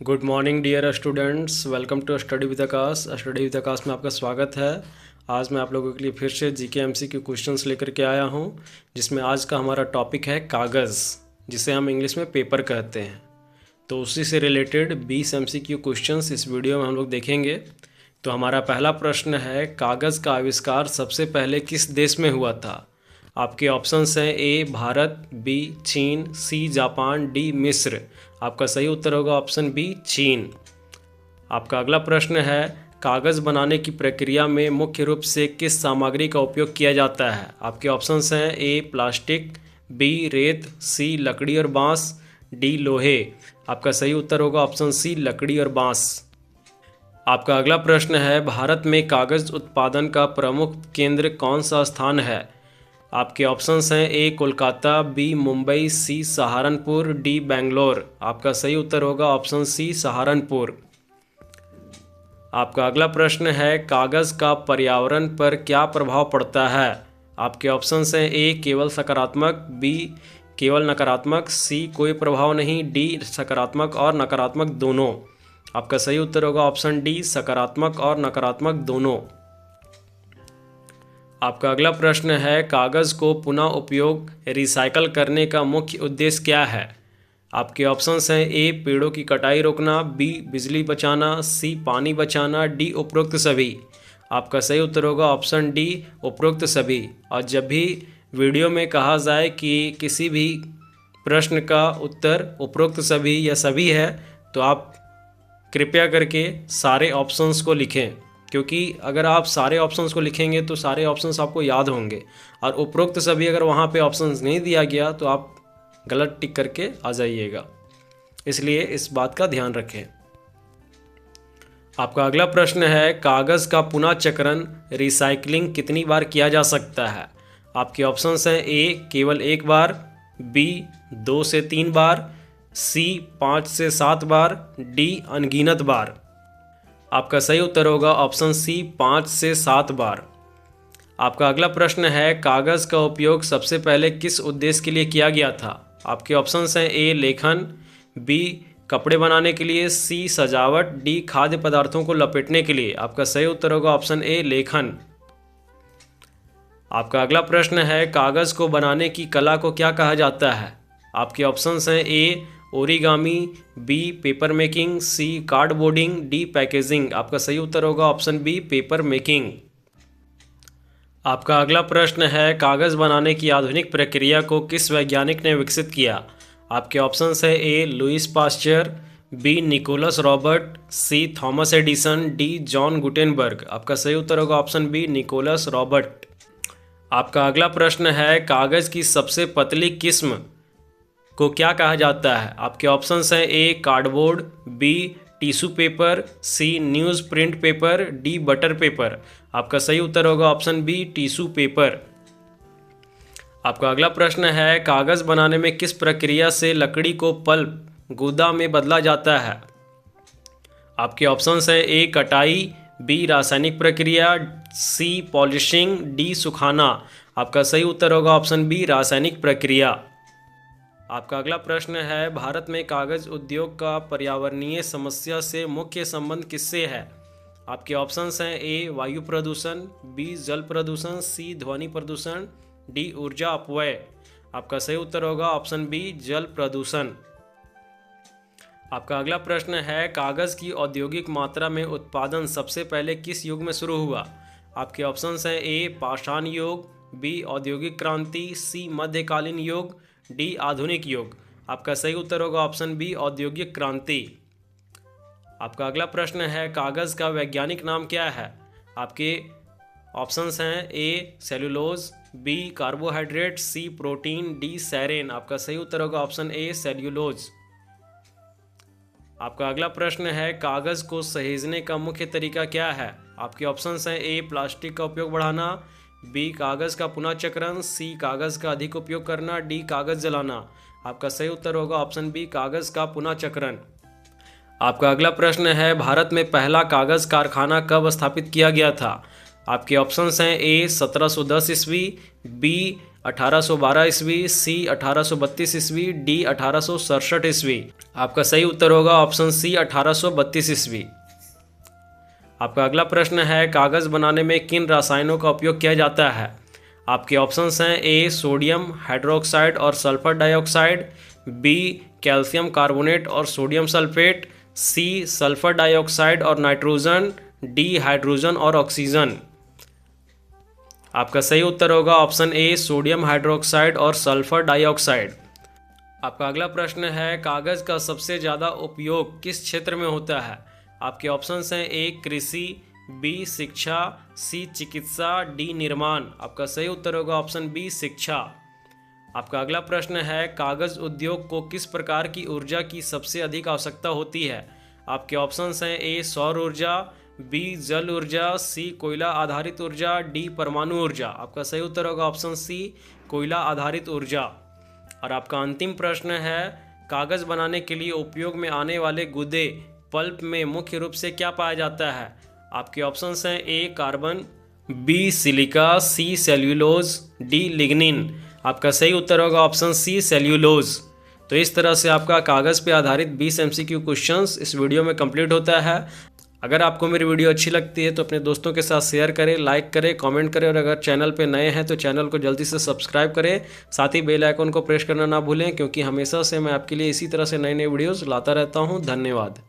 Good morning dear students, welcome to study with Aakash. Study with Aakash में आपका स्वागत है। आज मैं आप लोगों के लिए फिर से जीके एमसीक्यू क्वेश्चंस लेकर के आया हूं, जिसमें आज का हमारा टॉपिक है कागज़, जिसे हम इंग्लिश में पेपर कहते हैं। तो उसी से रिलेटेड 20 एमसीक्यू क्वेश्चंस इस वीडियो में हम लोग देखेंगे। तो हमारा पहला प्रश्न है, कागज़ का आविष्कार सबसे पहले किस देश में हुआ था? आपके ऑप्शंस हैं ए भारत, बी चीन, सी जापान, डी मिस्र। आपका सही उत्तर होगा ऑप्शन बी चीन। आपका अगला प्रश्न है, कागज़ बनाने की प्रक्रिया में मुख्य रूप से किस सामग्री का उपयोग किया जाता है? आपके ऑप्शंस हैं ए प्लास्टिक, बी रेत, सी लकड़ी और बांस, डी लोहे। आपका सही उत्तर होगा ऑप्शन सी लकड़ी और बांस। आपका अगला प्रश्न है, भारत में कागज़ उत्पादन का प्रमुख केंद्र कौन सा स्थान है? आपके ऑप्शंस हैं ए कोलकाता, बी मुंबई, सी सहारनपुर, डी बेंगलोर। आपका सही उत्तर होगा ऑप्शन सी सहारनपुर। आपका अगला प्रश्न है, कागज़ का पर्यावरण पर क्या प्रभाव पड़ता है? आपके ऑप्शंस हैं ए केवल सकारात्मक, बी केवल नकारात्मक, सी कोई प्रभाव नहीं, डी सकारात्मक और नकारात्मक दोनों। आपका सही उत्तर होगा ऑप्शन डी सकारात्मक और नकारात्मक दोनों। आपका अगला प्रश्न है, कागज़ को पुनः उपयोग रिसाइकल करने का मुख्य उद्देश्य क्या है? आपके ऑप्शंस हैं ए पेड़ों की कटाई रोकना, बी बिजली बचाना, सी पानी बचाना, डी उपरोक्त सभी। आपका सही उत्तर होगा ऑप्शन डी उपरोक्त सभी। और जब भी वीडियो में कहा जाए कि किसी भी प्रश्न का उत्तर उपरोक्त सभी या सभी है, तो आप कृपया करके सारे ऑप्शंस को लिखें, क्योंकि अगर आप सारे ऑप्शंस को लिखेंगे तो सारे ऑप्शंस आपको याद होंगे, और उपरोक्त सभी अगर वहाँ पे ऑप्शंस नहीं दिया गया तो आप गलत टिक करके आ जाइएगा, इसलिए इस बात का ध्यान रखें। आपका अगला प्रश्न है, कागज़ का पुनः चक्रण रिसाइकलिंग कितनी बार किया जा सकता है? आपके ऑप्शंस हैं ए केवल एक बार, बी 2 से 3 बार, सी 5 से 7 बार, डी अनगिनत बार। आपका सही उत्तर होगा ऑप्शन सी 5 से 7 बार। आपका अगला प्रश्न है, कागज़ का उपयोग सबसे पहले किस उद्देश्य के लिए किया गया था? आपके ऑप्शंस हैं ए लेखन, बी कपड़े बनाने के लिए, सी सजावट, डी खाद्य पदार्थों को लपेटने के लिए। आपका सही उत्तर होगा ऑप्शन ए लेखन। आपका अगला प्रश्न है, कागज़ को बनाने की कला को क्या कहा जाता है? आपके ऑप्शंस हैं ए ओरिगामी, बी पेपर मेकिंग, सी कार्डबोर्डिंग, डी पैकेजिंग। आपका सही उत्तर होगा ऑप्शन बी पेपर मेकिंग। आपका अगला प्रश्न है, कागज़ बनाने की आधुनिक प्रक्रिया को किस वैज्ञानिक ने विकसित किया? आपके ऑप्शंस है A Louis Pasteur, B Nicolas Robert, C Thomas Edison, D John Gutenberg. आपका सही उत्तर होगा ऑप्शन बी निकोलस रॉबर्ट। आपका अगला प्रश्न है, कागज़ की सबसे पतली किस्म को क्या कहा जाता है? आपके ऑप्शंस हैं A cardboard, B tissue paper, C news print paper, D butter paper. आपका सही उत्तर होगा ऑप्शन बी टिश्यू पेपर। आपका अगला प्रश्न है, कागज़ बनाने में किस प्रक्रिया से लकड़ी को पल्प गूदा में बदला जाता है? आपके ऑप्शंस हैं ए कटाई, बी रासायनिक प्रक्रिया, सी पॉलिशिंग, डी सुखाना। आपका सही उत्तर होगा ऑप्शन बी रासायनिक प्रक्रिया। आपका अगला प्रश्न है, भारत में कागज़ उद्योग का पर्यावरणीय समस्या से मुख्य संबंध किससे है? आपके ऑप्शंस हैं ए वायु प्रदूषण, बी जल प्रदूषण, सी ध्वनि प्रदूषण, डी ऊर्जा अपव्यय। आपका सही उत्तर होगा ऑप्शन बी जल प्रदूषण। आपका अगला प्रश्न है, कागज़ की औद्योगिक मात्रा में उत्पादन सबसे पहले किस युग में शुरू हुआ? आपके ऑप्शंस हैं ए पाषाण युग, बी औद्योगिक क्रांति, सी मध्यकालीन युग, डी आधुनिक युग। आपका सही उत्तर होगा ऑप्शन बी औद्योगिक क्रांति। आपका अगला प्रश्न है, कागज़ का वैज्ञानिक नाम क्या है? आपके ऑप्शंस हैं ए सेल्यूलोज, बी कार्बोहाइड्रेट, सी प्रोटीन, डी सेरेन। आपका सही उत्तर होगा ऑप्शन ए सेल्यूलोज। आपका अगला प्रश्न है, कागज़ को सहेजने का मुख्य तरीका क्या है? आपके ऑप्शंस हैं ए प्लास्टिक का उपयोग बढ़ाना, बी कागज़ का पुनः चक्रण, सी कागज़ का अधिक उपयोग करना, डी कागज़ जलाना। आपका सही उत्तर होगा ऑप्शन बी कागज़ का पुनः चक्रण। आपका अगला प्रश्न है, भारत में पहला कागज़ कारखाना कब स्थापित किया गया था? आपके ऑप्शंस हैं ए 1710 ईस्वी, बी 1812 ईस्वी, सी 1832 ईस्वी, डी 1867 ईस्वी। आपका सही उत्तर होगा ऑप्शन सी 1832 ईस्वी। आपका अगला प्रश्न है, कागज़ बनाने में किन रसायनों का उपयोग किया जाता है? आपके ऑप्शंस हैं ए सोडियम हाइड्रोक्साइड और sulphur dioxide, B calcium carbonate और sodium sulphate, C sulphur dioxide और नाइट्रोजन, डी हाइड्रोजन और ऑक्सीजन। आपका सही उत्तर होगा ऑप्शन ए सोडियम हाइड्रोक्साइड और सल्फर डाइऑक्साइड। आपका अगला प्रश्न है, कागज़ का सबसे ज़्यादा उपयोग किस क्षेत्र में होता है? आपके ऑप्शंस हैं ए कृषि, बी शिक्षा, सी चिकित्सा, डी निर्माण। आपका सही उत्तर होगा ऑप्शन बी शिक्षा। आपका अगला प्रश्न है, कागज़ उद्योग को किस प्रकार की ऊर्जा की सबसे अधिक आवश्यकता होती है? आपके ऑप्शंस हैं ए सौर ऊर्जा, बी जल ऊर्जा, सी कोयला आधारित ऊर्जा, डी परमाणु ऊर्जा। आपका सही उत्तर होगा ऑप्शन सी कोयला आधारित ऊर्जा। और आपका अंतिम प्रश्न है, कागज़ बनाने के लिए उपयोग में आने वाले गुदे पल्प में मुख्य रूप से क्या पाया जाता है? आपके ऑप्शंस हैं ए कार्बन, बी सिलिका, सी सेल्यूलोज, डी लिग्निन। आपका सही उत्तर होगा ऑप्शन सी सेल्यूलोज। तो इस तरह से आपका कागज़ पे आधारित 20 MCQ क्वेश्चंस इस वीडियो में कंप्लीट होता है। अगर आपको मेरी वीडियो अच्छी लगती है तो अपने दोस्तों के साथ शेयर करें, लाइक करें, कमेंट करें और अगर चैनल पे नए हैं तो चैनल को जल्दी से सब्सक्राइब करें। साथ ही बेल आइकन को प्रेस करना ना भूलें, क्योंकि हमेशा से मैं आपके लिए इसी तरह से नए नए वीडियोज़ लाता रहता हूँ। धन्यवाद।